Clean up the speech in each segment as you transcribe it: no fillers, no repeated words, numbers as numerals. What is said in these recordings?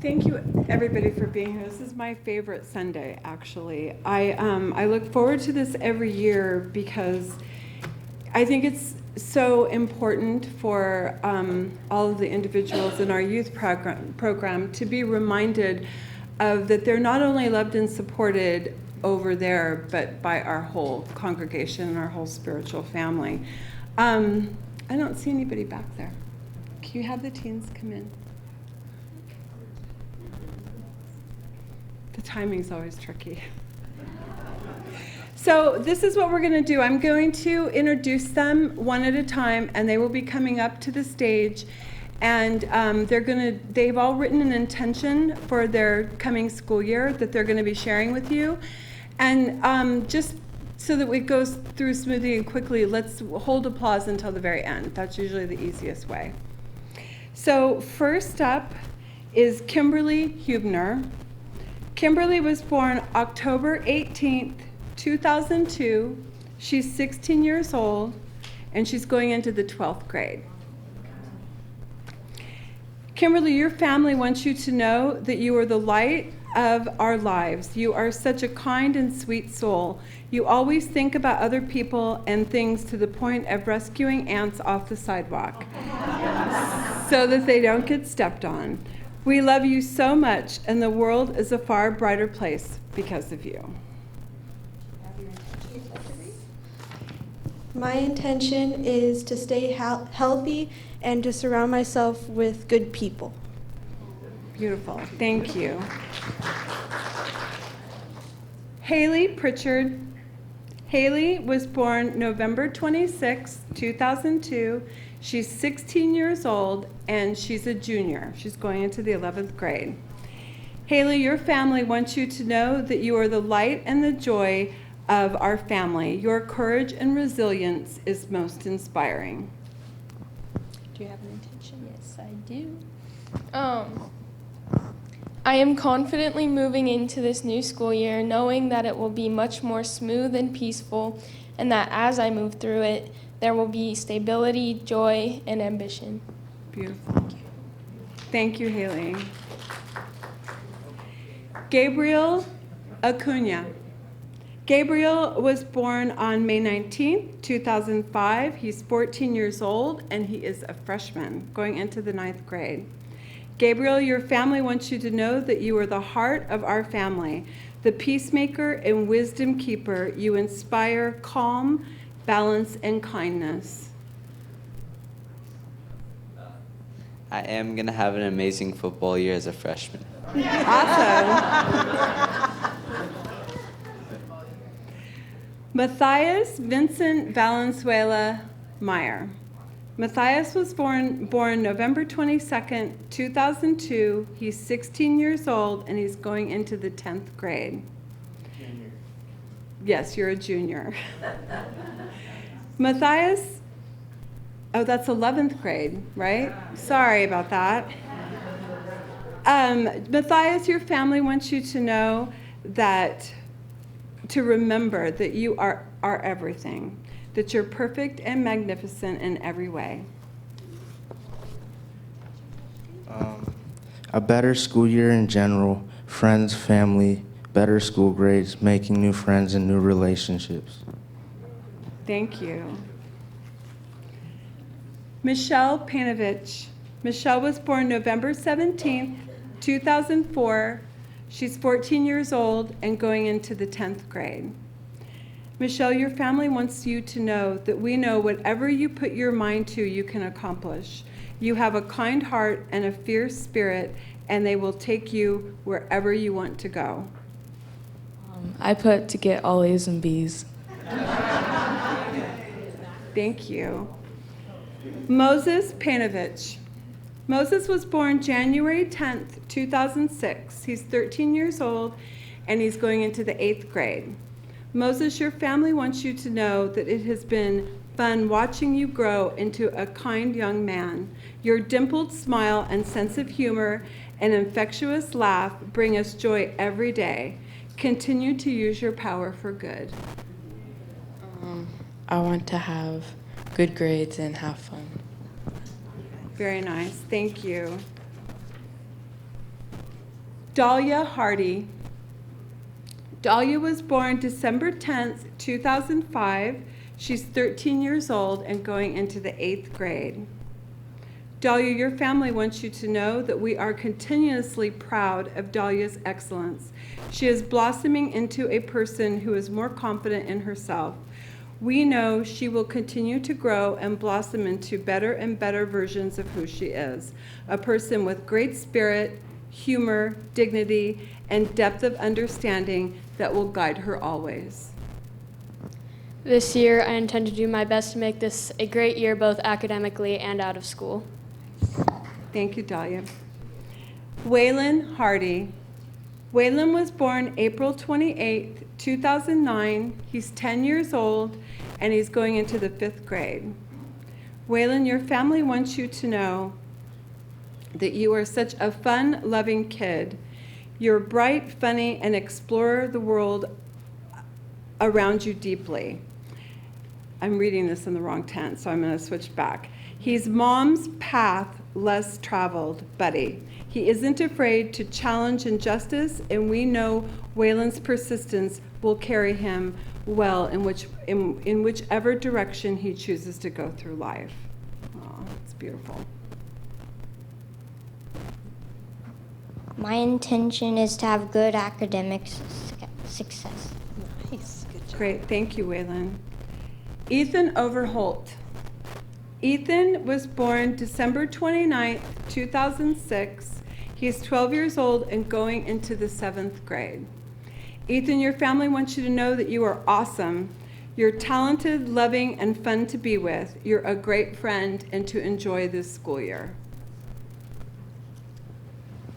Thank you, everybody, for being here. This is my favorite Sunday, actually. I look forward to this every year because I think it's so important for all of the individuals in our youth program to be reminded of that they're not only loved and supported over there, but by our whole congregation and our whole spiritual family. I don't see anybody back there. Can you have the teens come in? The timing's always tricky. So this is what we're going to do. I'm going to introduce them one at a time, and they will be coming up to the stage. And they've all written an intention for their coming school year that they're going to be sharing with you. And just so that it goes through smoothly and quickly, let's hold applause until the very end. That's usually the easiest way. So first up is Kimberly Hubner. Kimberly was born October 18th, 2002. She's 16 years old, and she's going into the 12th grade. Kimberly, your family wants you to know that you are the light of our lives. You are such a kind and sweet soul. You always think about other people and things to the point of rescuing ants off the sidewalk so that they don't get stepped on. We love you so much, and the world is a far brighter place because of you. My intention is to stay healthy and to surround myself with good people. Beautiful. Thank you. Haley Pritchard. Haley was born November 26, 2002. She's 16 years old, and she's a junior. She's going into the 11th grade. Haley, your family wants you to know that you are the light and the joy of our family. Your courage and resilience is most inspiring. Do you have an intention? Yes, I do. I am confidently moving into this new school year, knowing that it will be much more smooth and peaceful, and that as I move through it, there will be stability, joy, and ambition. Beautiful. Thank you, Haley. Gabriel Acuna. Gabriel was born on May 19th, 2005. He's 14 years old, and he is a freshman going into the 9th grade. Gabriel, your family wants you to know that you are the heart of our family, the peacemaker and wisdom keeper. You inspire calm, balance, and kindness. I am going to have an amazing football year as a freshman. Awesome. Matthias Vincent Valenzuela Meyer. Matthias was born November 22nd, 2002. He's 16 years old, and he's going into the 10th grade. Junior. Yes, you're a junior. Matthias, oh, that's 11th grade, right? Sorry about that. Matthias, your family wants you to know that, to remember that you are everything, that you're perfect and magnificent in every way. A better school year in general, friends, family, better school grades, making new friends and new relationships. Thank you. Michelle Panovich. Michelle was born November 17th, 2004. She's 14 years old and going into the 10th grade. Michelle, your family wants you to know that we know whatever you put your mind to, you can accomplish. You have a kind heart and a fierce spirit, and they will take you wherever you want to go. I put to get all A's and B's. Thank you. Moses Panovich. Moses was born January 10th, 2006. He's 13 years old, and he's going into the 8th grade. Moses, your family wants you to know that it has been fun watching you grow into a kind young man. Your dimpled smile and sense of humor and infectious laugh bring us joy every day. Continue to use your power for good. I want to have good grades and have fun. Very nice. Thank you. Dahlia Hardy. Dahlia was born December 10th, 2005. She's 13 years old and going into the 8th grade. Dahlia, your family wants you to know that we are continuously proud of Dahlia's excellence. She is blossoming into a person who is more confident in herself. We know she will continue to grow and blossom into better and better versions of who she is, a person with great spirit, humor, dignity, and depth of understanding that will guide her always. This year, I intend to do my best to make this a great year both academically and out of school. Thank you, Dahlia. Waylon Hardy. Waylon was born April 28th, 2009. He's 10 years old, and he's going into the 5th grade. Waylon, your family wants you to know that you are such a fun-loving kid. You're bright, funny, and explore the world around you deeply. I'm reading this in the wrong tense, so I'm going to switch back. He's mom's path less traveled buddy. He isn't afraid to challenge injustice, and we know Waylon's persistence will carry him well in whichever direction he chooses to go through life. Oh, it's beautiful. My intention is to have good academic success. Nice. Great. Thank you, Waylon. Ethan Overholt. Ethan was born December 29th, 2006. He's 12 years old and going into the 7th grade. Ethan, your family wants you to know that you are awesome. You're talented, loving, and fun to be with. You're a great friend and to enjoy this school year.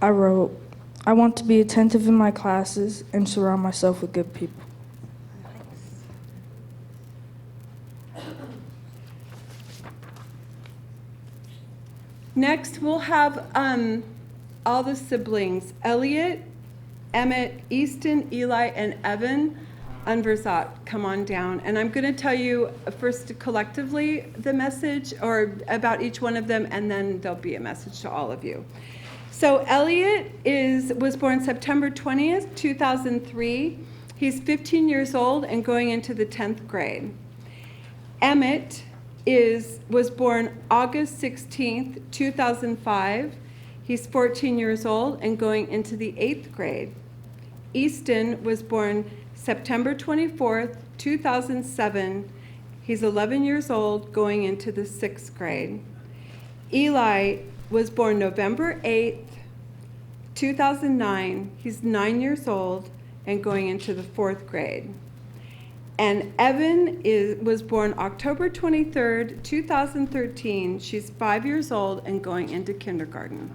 I wrote, I want to be attentive in my classes and surround myself with good people. Next, we'll have all the siblings, Elliot, Emmett, Easton, Eli, and Evan Unverzat, come on down. And I'm going to tell you first collectively the message or about each one of them, and then there'll be a message to all of you. So Elliot was born September 20th, 2003. He's 15 years old and going into the 10th grade. Emmett was born August 16th, 2005. He's 14 years old and going into the 8th grade. Easton was born September 24th, 2007. He's 11 years old going into the 6th grade. Eli was born November 8th, 2009. He's 9 years old and going into the 4th grade. And Evan was born October 23rd, 2013. She's 5 years old and going into kindergarten.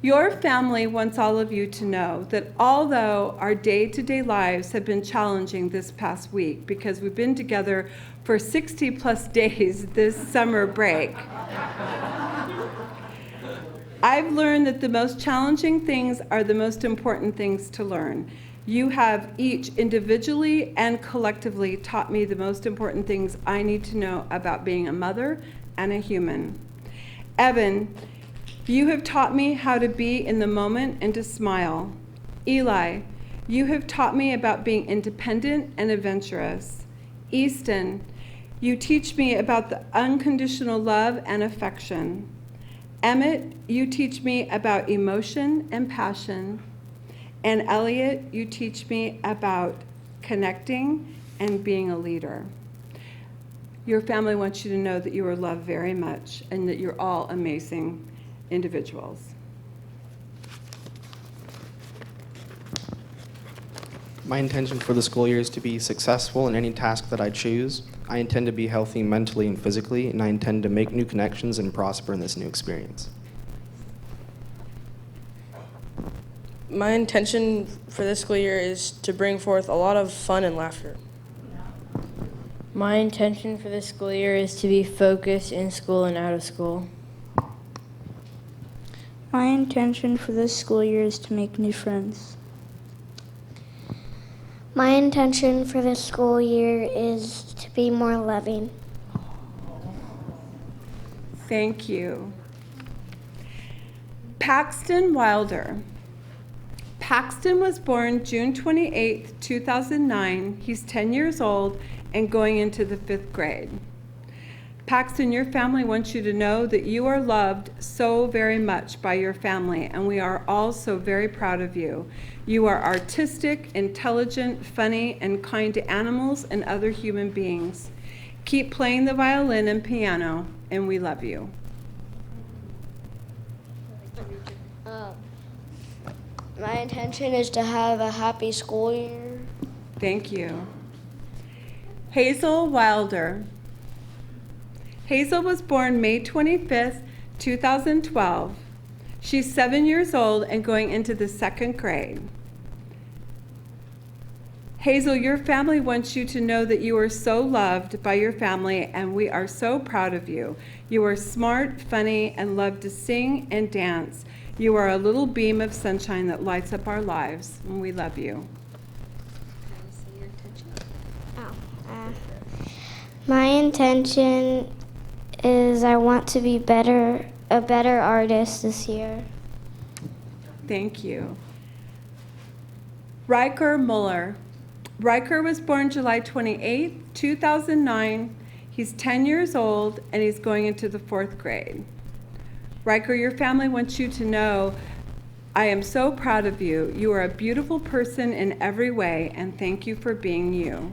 Your family wants all of you to know that although our day-to-day lives have been challenging this past week because we've been together for 60 plus days this summer break, I've learned that the most challenging things are the most important things to learn. You have each individually and collectively taught me the most important things I need to know about being a mother and a human. Evan, you have taught me how to be in the moment and to smile. Eli, you have taught me about being independent and adventurous. Easton, you teach me about the unconditional love and affection. Emmett, you teach me about emotion and passion. And Elliot, you teach me about connecting and being a leader. Your family wants you to know that you are loved very much and that you're all amazing individuals. My intention for the school year is to be successful in any task that I choose. I intend to be healthy mentally and physically, and I intend to make new connections and prosper in this new experience. My intention for this school year is to bring forth a lot of fun and laughter. My intention for this school year is to be focused in school and out of school. My intention for this school year is to make new friends. My intention for this school year is to be more loving. Thank you. Paxton Wilder. Paxton was born June 28, 2009. He's 10 years old and going into the 5th grade. Paxton, your family wants you to know that you are loved so very much by your family, and we are all so very proud of you. You are artistic, intelligent, funny, and kind to animals and other human beings. Keep playing the violin and piano, and we love you. My intention is to have a happy school year. Thank you. Hazel Wilder. Hazel was born May 25th, 2012. She's 7 years old and going into the 2nd grade. Hazel, your family wants you to know that you are so loved by your family, and we are so proud of you. You are smart, funny, and love to sing and dance. You are a little beam of sunshine that lights up our lives, and we love you. My intention is I want to be a better artist this year. Thank you. Riker Muller. Riker was born July 28, 2009. He's 10 years old and he's going into the 4th grade. Riker, your family wants you to know I am so proud of you. You are a beautiful person in every way, and thank you for being you.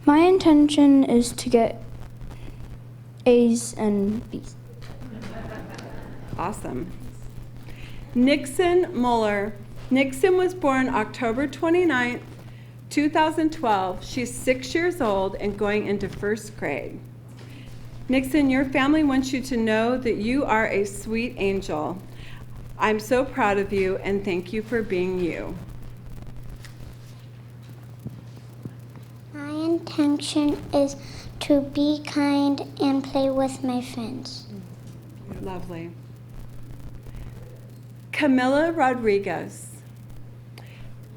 My intention is to get A's and B's. Awesome. Nixon Muller. Nixon was born October 29th, 2012. She's 6 years old and going into 1st grade. Nixon, your family wants you to know that you are a sweet angel. I'm so proud of you and thank you for being you. My intention is to be kind and play with my friends. Lovely. Camilla Rodriguez.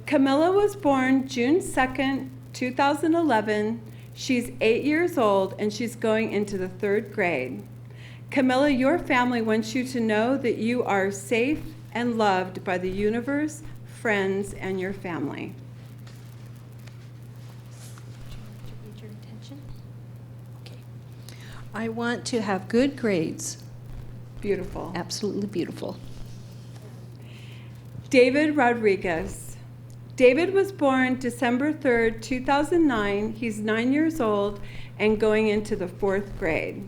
Camilla was born June 2nd, 2011. She's 8 years old and she's going into the 3rd grade. Camilla, your family wants you to know that you are safe and loved by the universe, friends, and your family. I want to have good grades. Beautiful. Absolutely beautiful. David Rodriguez. David was born December 3rd, 2009. He's 9 years old and going into the 4th grade.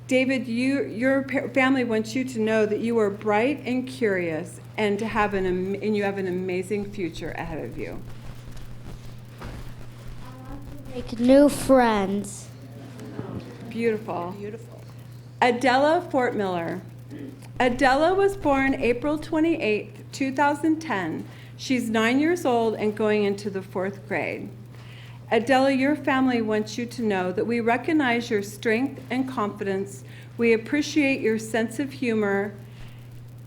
David, your family wants you to know that you are bright and curious and you have an amazing future ahead of you. Make new friends. Beautiful. Beautiful. Adela Fortmiller. Adela was born April 28th, 2010. She's 9 years old and going into the 4th grade. Adela, your family wants you to know that we recognize your strength and confidence. We appreciate your sense of humor,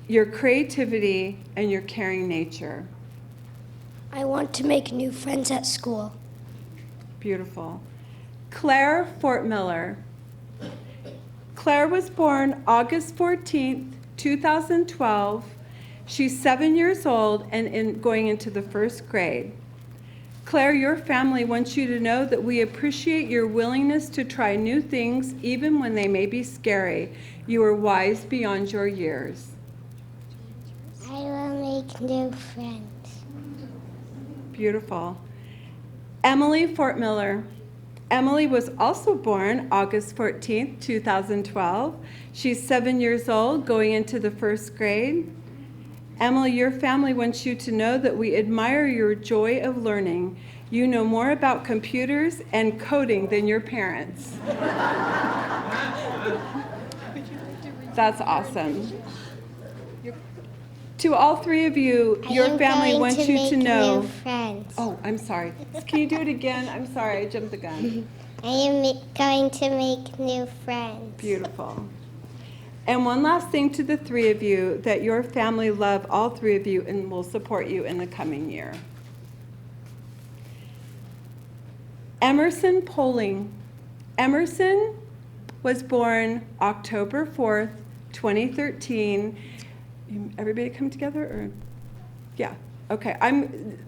your creativity, and your caring nature. I want to make new friends at school. Beautiful. Claire Fortmiller. Claire was born August 14th, 2012. She's 7 years old and going into the 1st grade. Claire, your family wants you to know that we appreciate your willingness to try new things even when they may be scary. You are wise beyond your years. I will make new friends. Beautiful. Emily Fortmiller. Emily was also born August 14th, 2012. She's 7 years old, going into the 1st grade. Emily, your family wants you to know that we admire your joy of learning. You know more about computers and coding than your parents. That's awesome. To all three of you, your family wants you to know. New friends. Oh, I'm sorry. Can you do it again? I'm sorry, I jumped the gun. I am going to make new friends. Beautiful. And one last thing to the three of you, that your family love all three of you and will support you in the coming year. Emerson Poling. Emerson was born October 4th, 2013. Everybody come together, or? Yeah, okay.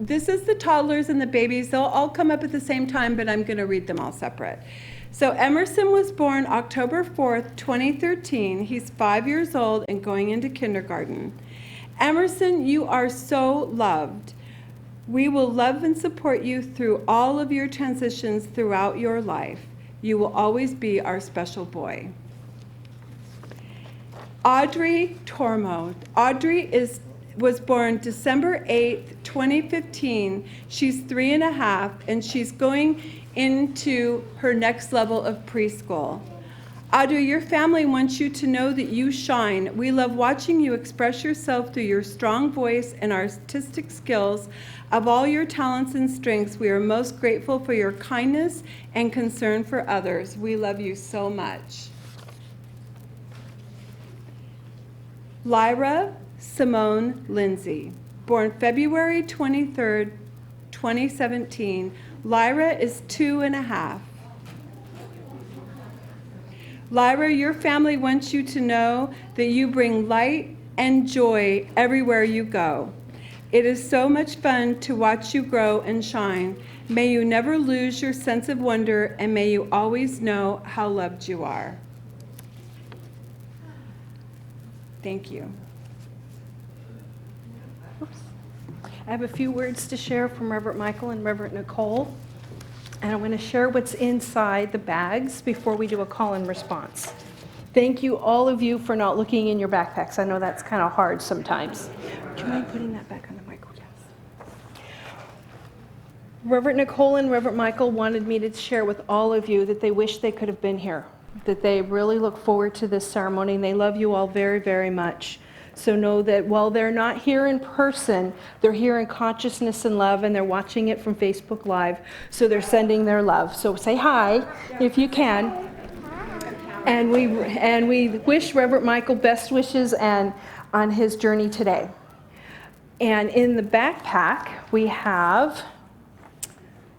This is the toddlers and the babies. They'll all come up at the same time, but I'm going to read them all separate. So Emerson was born October 4th, 2013. He's 5 years old and going into kindergarten. Emerson, you are so loved. We will love and support you through all of your transitions throughout your life. You will always be our special boy. Audrey Tormo. Audrey was born December 8th, 2015. She's 3.5, and she's going into her next level of preschool. Audrey, your family wants you to know that you shine. We love watching you express yourself through your strong voice and artistic skills. Of all your talents and strengths, we are most grateful for your kindness and concern for others. We love you so much. Lyra Simone Lindsay, born February 23rd, 2017. Lyra is 2.5. Lyra, your family wants you to know that you bring light and joy everywhere you go. It is so much fun to watch you grow and shine. May you never lose your sense of wonder, and may you always know how loved you are. Thank you. I have a few words to share from Reverend Michael and Reverend Nicole, and I'm going to share what's inside the bags before we do a call and response. Thank you, all of you, for not looking in your backpacks. I know that's kind of hard sometimes. Do you mind putting that back on the mic? Yes. Reverend Nicole and Reverend Michael wanted me to share with all of you that they wish they could have been here, that they really look forward to this ceremony, and they love you all very, very much. So know that while they're not here in person, they're here in consciousness and love, and they're watching it from Facebook Live, so they're sending their love. So say hi if you can. And we wish Reverend Michael best wishes and on his journey today. And in the backpack, we have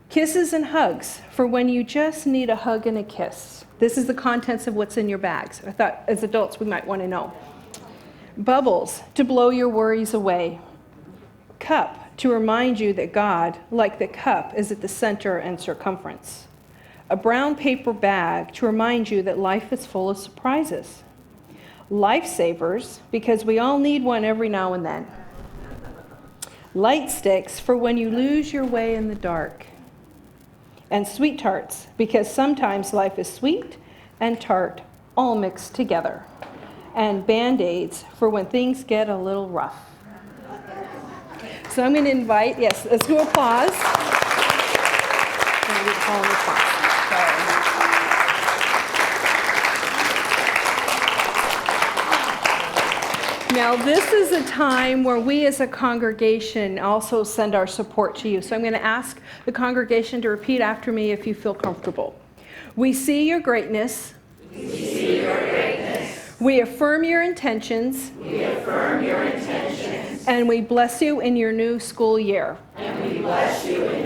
kisses and hugs for when you just need a hug and a kiss. This is the contents of what's in your bags. I thought as adults we might want to know. Bubbles to blow your worries away. Cup to remind you that God, like the cup, is at the center and circumference. A brown paper bag to remind you that life is full of surprises. Lifesavers, because we all need one every now and then. Light sticks for when you lose your way in the dark. And sweet tarts, because sometimes life is sweet and tart all mixed together. And Band-Aids for when things get a little rough. So I'm going to invite, yes, let's do applause. Now, this is a time where we as a congregation also send our support to you. So I'm going to ask the congregation to repeat after me if you feel comfortable. We see your greatness. We see your greatness. We affirm your intentions. We affirm your intentions. And we bless you in your new school year. And we bless you in